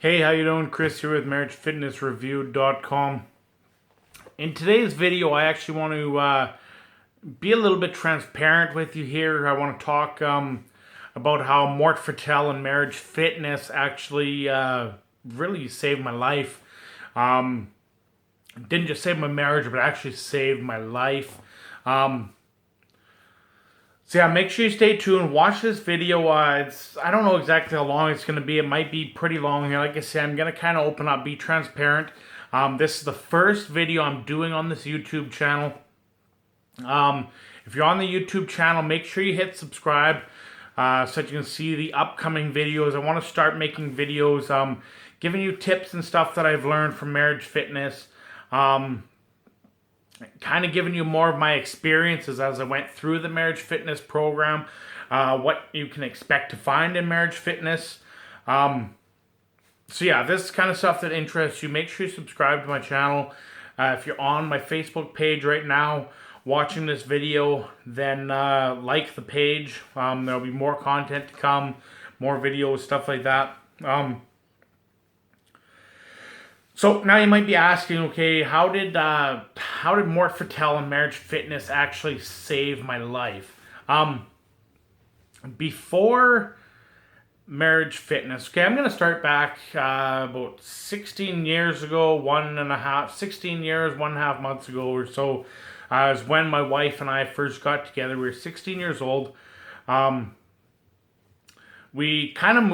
Hey, how you doing? Chris here with MarriageFitnessReview.com. In today's video, I actually want to be a little bit transparent with you here. I want to talk about how Mort Fertel and Marriage Fitness actually really saved my life. Didn't just save my marriage, but actually saved my life. So yeah, make sure you stay tuned. Watch this video. I don't know exactly how long it's going to be. It might be pretty long here. Like I said, I'm going to kind of open up, be transparent. This is the first video I'm doing on this YouTube channel. If you're on the YouTube channel, make sure you hit subscribe so that you can see the upcoming videos. I want to start making videos giving you tips and stuff that I've learned from Marriage Fitness. Kind of giving you more of my experiences as I went through the Marriage Fitness program, what you can expect to find in Marriage Fitness. So yeah, this is kind of stuff that interests you. Make sure you subscribe to my channel. If you're on my Facebook page right now watching this video, then like the page. There'll be more content to come, more videos, stuff like that. So now you might be asking, okay, how did Mort Fertel and Marriage Fitness actually save my life? Before Marriage Fitness, okay, I'm going to start back about 16 years ago, 16 years, 1.5 months ago or so, is when my wife and I first got together. We were 16 years old. We kind of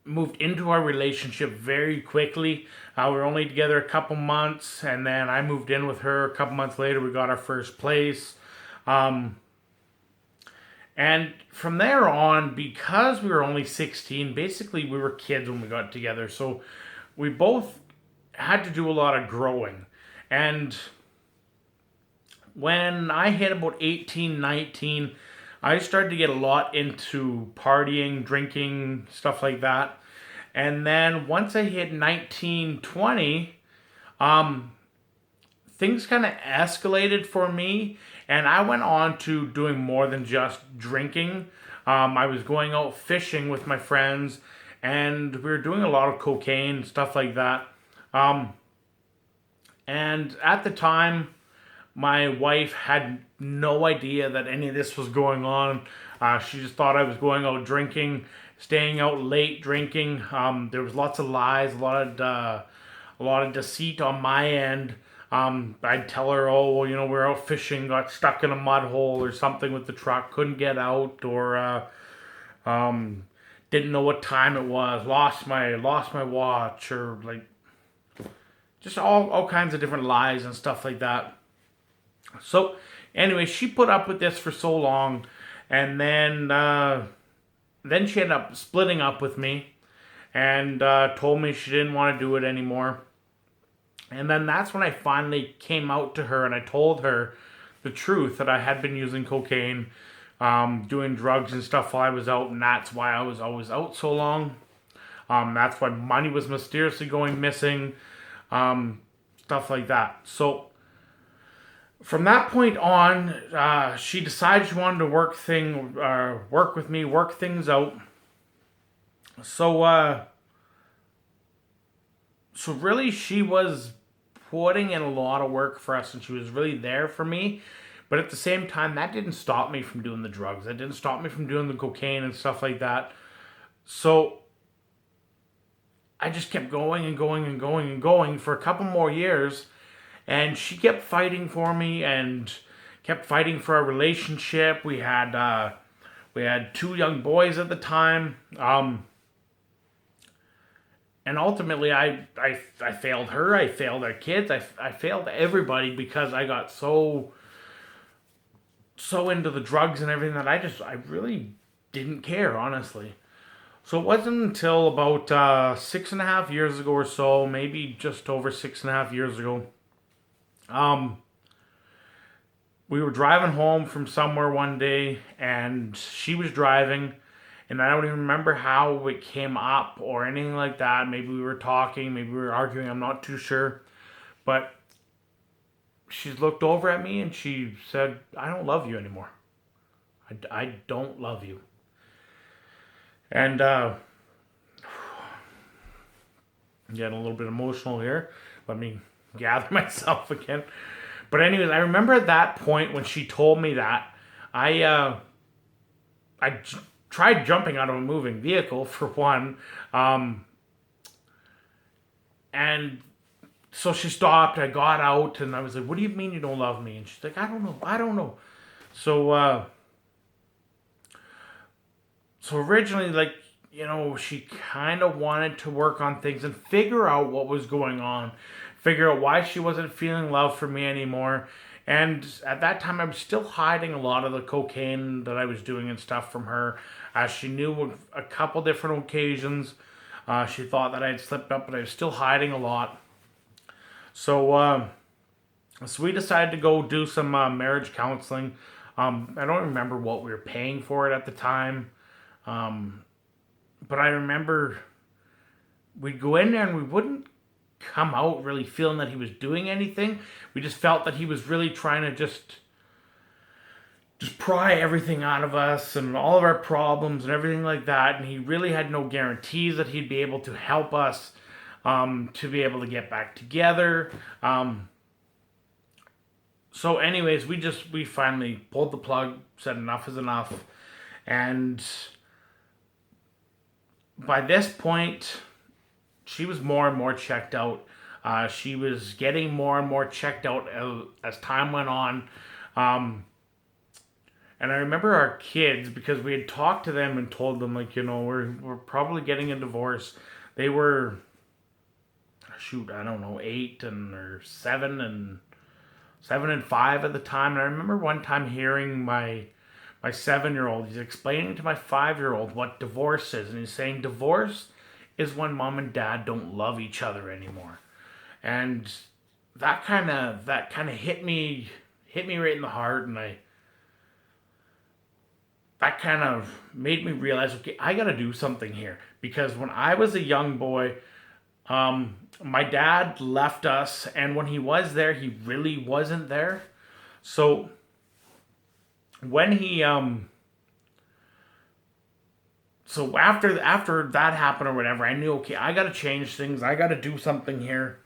moved into our relationship very quickly. We were only together a couple months, and then I moved in with her. A couple months later, we got our first place. And from there on, because we were only 16, basically we were kids when we got together. So we both had to do a lot of growing. And when I hit about 18, 19, I started to get a lot into partying, drinking, stuff like that. And then once I hit 19, 20, things kind of escalated for me. And I went on to doing more than just drinking. I was going out fishing with my friends, and we were doing a lot of cocaine, stuff like that. And at the time, my wife had no idea that any of this was going on. She just thought I was going out drinking, staying out late drinking. There was lots of lies, a lot of deceit on my end. I'd tell her, oh, well, we're out fishing, got stuck in a mud hole or something with the truck, couldn't get out, or didn't know what time it was, lost my watch, or like just all kinds of different lies and stuff like that. So anyway, she put up with this for so long, and then she ended up splitting up with me and told me she didn't want to do it anymore. And then that's when I finally came out to her and I told her the truth, that I had been using cocaine, doing drugs and stuff while I was out, and that's why I was always out so long. That's why money was mysteriously going missing, stuff like that. So from that point on, she decided she wanted to work with me, work things out. So really, she was putting in a lot of work for us, and she was really there for me. But at the same time, that didn't stop me from doing the drugs. That didn't stop me from doing the cocaine and stuff like that. So I just kept going and going and going and going for a couple more years. And she kept fighting for me and kept fighting for our relationship. We had 2 young boys at the time. And ultimately, I failed her. I failed our kids. I failed everybody because I got so into the drugs and everything that I really didn't care, honestly. So it wasn't until about 6.5 years ago or so, maybe just over 6.5 years ago, we were driving home from somewhere one day, and she was driving, and I don't even remember how it came up or anything like that. Maybe we were talking, maybe we were arguing, I'm not too sure. But she looked over at me and she said, I don't love you anymore. I don't love you. And I'm getting a little bit emotional here. Let me gather myself again. But anyways, I remember at that point when she told me that, I tried jumping out of a moving vehicle for one, and so she stopped. I got out, and I was like, "What do you mean you don't love me?" And she's like, I don't know." So, so originally, like, she kind of wanted to work on things and figure out what was going on, figure out why she wasn't feeling love for me anymore. And at that time, I was still hiding a lot of the cocaine that I was doing and stuff from her. She knew a couple different occasions. She thought that I had slipped up, but I was still hiding a lot. So we decided to go do some marriage counseling. I don't remember what we were paying for it at the time. But I remember we'd go in there and we wouldn't come out really feeling that he was doing anything. We just felt that he was really trying to just pry everything out of us and all of our problems and everything like that. And he really had no guarantees that he'd be able to help us to be able to get back together. So anyways, we finally pulled the plug, said enough is enough. And by this point, she was more and more checked out. She was getting more and more checked out as time went on. And I remember our kids, because we had talked to them and told them, like, we're probably getting a divorce. They were, I don't know, 8 or 7 and 5 at the time. And I remember one time hearing my 7-year-old, he's explaining to my 5-year-old what divorce is. And he's saying divorce is when mom and dad don't love each other anymore. And that kind of hit me right in the heart. And that kind of made me realize, okay, I got to do something here. Because when I was a young boy, my dad left us. And when he was there, he really wasn't there. So when he so after that happened or whatever, I knew, okay, I got to change things. I got to do something here.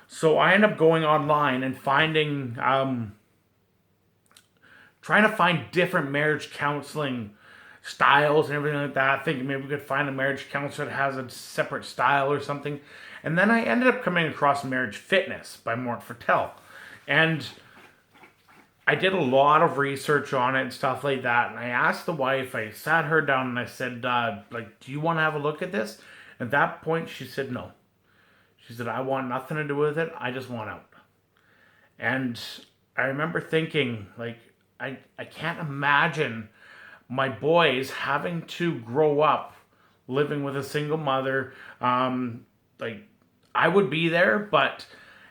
So I ended up going online and finding trying to find different marriage counseling styles and everything like that, thinking maybe we could find a marriage counselor that has a separate style or something. And then I ended up coming across Marriage Fitness by Mort Fertel. And I did a lot of research on it and stuff like that. And I asked the wife, I sat her down and I said, do you want to have a look at this? At that point, she said no. She said, I want nothing to do with it. I just want out. And I remember thinking, like, I can't imagine my boys having to grow up living with a single mother. Like, I would be there, but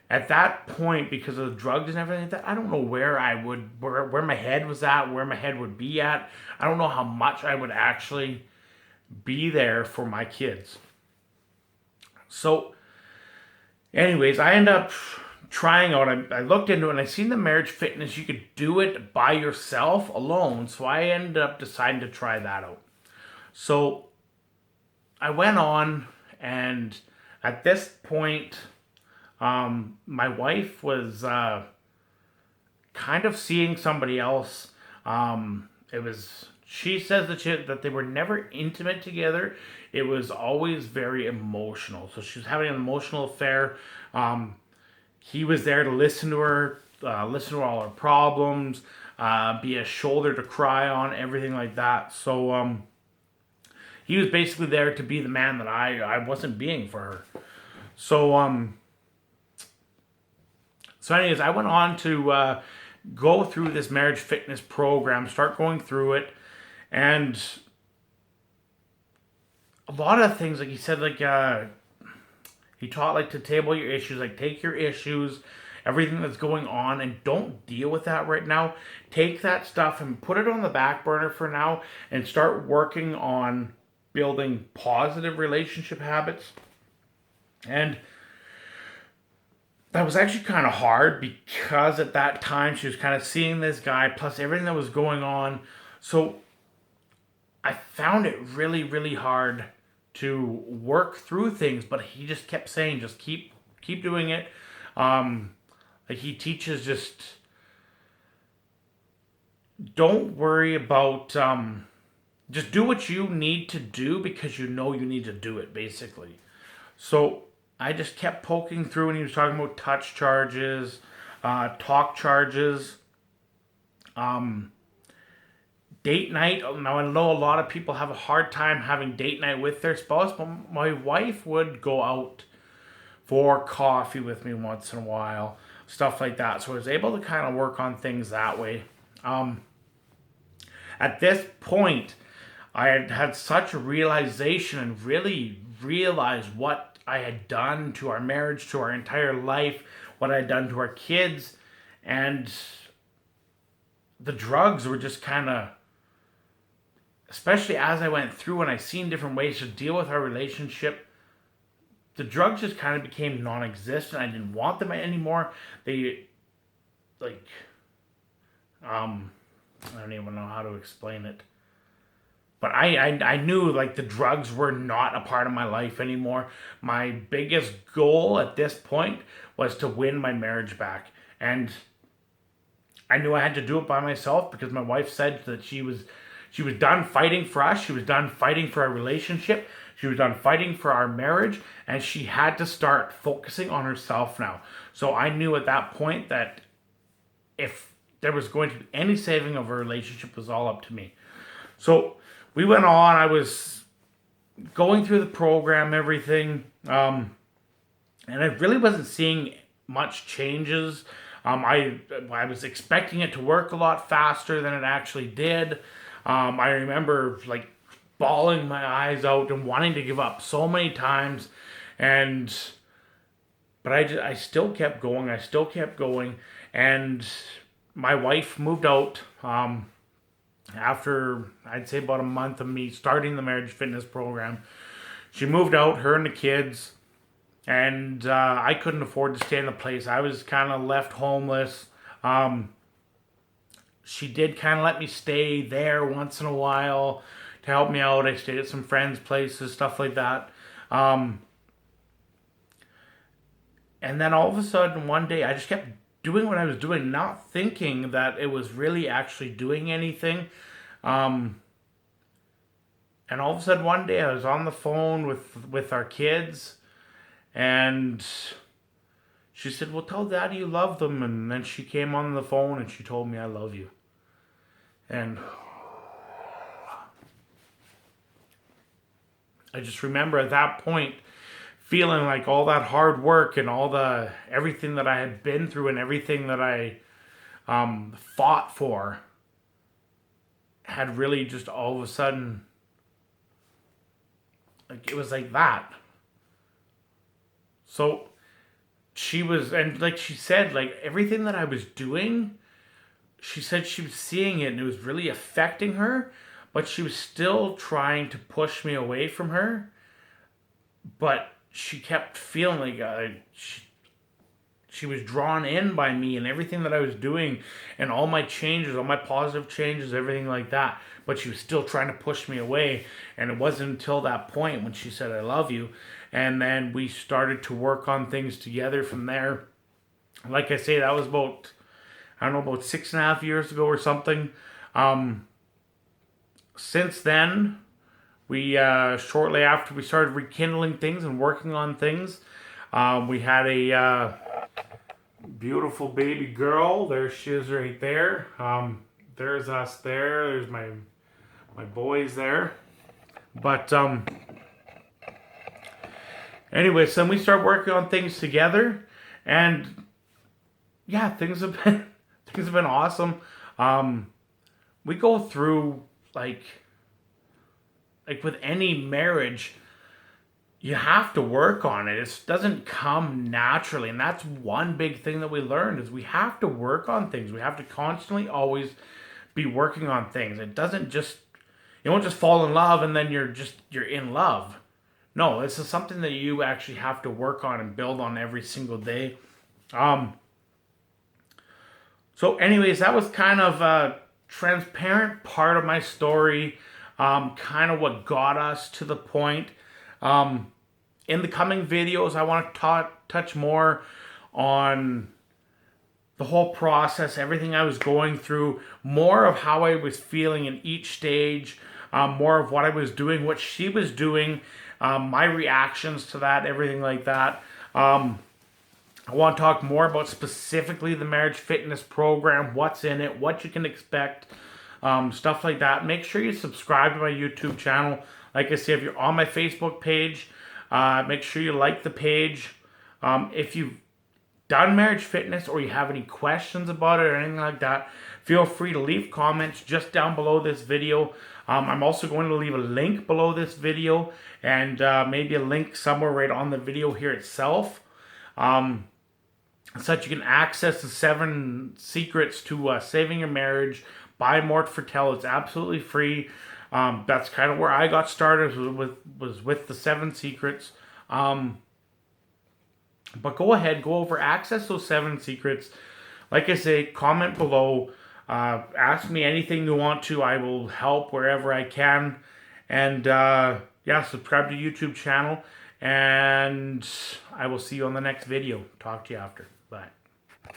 at that point, because of the drugs and everything like that, I don't know where my head was at, where my head would be at. I don't know how much I would actually be there for my kids. So, anyways, I end up trying out. I looked into it and I seen the Marriage Fitness. You could do it by yourself alone. So I ended up deciding to try that out. So I went on, and at this point, my wife was kind of seeing somebody else. She says that they were never intimate together. It was always very emotional. So she was having an emotional affair. He was there to listen to her, listen to all her problems, be a shoulder to cry on, everything like that. So he was basically there to be the man that I wasn't being for her. So anyways, I went on to go through this Marriage Fitness program, start going through it, and a lot of things, like he said, like he taught, like, to table your issues, like take your issues, everything that's going on, and don't deal with that right now. Take that stuff and put it on the back burner for now, and start working on building positive relationship habits. And that was actually kind of hard, because at that time she was kind of seeing this guy, plus everything that was going on. So I found it really, really hard to work through things, but he just kept saying, just keep doing it. Like he teaches, just don't worry about, just do what you need to do because you know you need to do it, basically. So I just kept poking through, and he was talking about touch charges, talk charges, date night. Now I know a lot of people have a hard time having date night with their spouse, but my wife would go out for coffee with me once in a while, stuff like that. So I was able to kind of work on things that way. At this point, I had such a realization and really realized what I had done to our marriage, to our entire life, what I had done to our kids, and the drugs were just kind of, especially as I went through and I seen different ways to deal with our relationship, the drugs just kind of became non-existent. I didn't want them anymore. They, like, I don't even know how to explain it. But I knew, like, the drugs were not a part of my life anymore. My biggest goal at this point was to win my marriage back. And I knew I had to do it by myself because my wife said that she was done fighting for us. She was done fighting for our relationship. She was done fighting for our marriage. And she had to start focusing on herself now. So I knew at that point that if there was going to be any saving of a relationship, was all up to me. So we went on. I was going through the program, everything, and I really wasn't seeing much changes. I was expecting it to work a lot faster than it actually did. I remember like bawling my eyes out and wanting to give up so many times, but I still kept going. I still kept going, and my wife moved out. After, I'd say, about a month of me starting the marriage fitness program, she moved out, her and the kids, and I couldn't afford to stay in the place. I was kind of left homeless. She did kind of let me stay there once in a while to help me out. I stayed at some friends' places, stuff like that. And then all of a sudden, one day, I just kept doing what I was doing, not thinking that it was really actually doing anything. And all of a sudden one day I was on the phone with our kids, and she said, well, tell Daddy you love them. And then she came on the phone and she told me, I love you. And I just remember at that point feeling like all that hard work and everything that I had been through and everything that I fought for had really just all of a sudden, like, it was like that. So she was, and like she said, like everything that I was doing, she said she was seeing it and it was really affecting her, but she was still trying to push me away from her. But she kept feeling like she was drawn in by me and everything that I was doing and all my changes, all my positive changes, everything like that. But she was still trying to push me away. And it wasn't until that point when she said, I love you. And then we started to work on things together from there. Like I say, that was about 6.5 years ago or something. Since then, we shortly after we started rekindling things and working on things, we had a beautiful baby girl. There she is right there. There's us there. There's my boys there. But anyway, so we start working on things together, and yeah, things have been awesome. We go through like with any marriage, you have to work on it. It doesn't come naturally. And that's one big thing that we learned is we have to work on things. We have to constantly always be working on things. It doesn't just, you don't just fall in love and then you're in love. No, this is something that you actually have to work on and build on every single day. So anyways, that was kind of a transparent part of my story. Kind of what got us to the point. In the coming videos, I want to touch more on the whole process, everything I was going through, more of how I was feeling in each stage, more of what I was doing, what she was doing, my reactions to that, everything like that. I want to talk more about specifically the marriage fitness program, what's in it, what you can expect, stuff like that. Make sure you subscribe to my YouTube channel. Like I said, if you're on my Facebook page, make sure you like the page. If you've done marriage fitness or you have any questions about it or anything like that, feel free to leave comments just down below this video. I'm also going to leave a link below this video and maybe a link somewhere right on the video here itself. So that you can access the 7 secrets to saving your marriage by Mort Fertel. It's absolutely free. That's kind of where I got started, was with the 7 secrets. But go ahead, go over, access those 7 secrets. Like I say, comment below. Ask me anything you want to. I will help wherever I can. And yeah, subscribe to the YouTube channel. And I will see you on the next video. Talk to you after.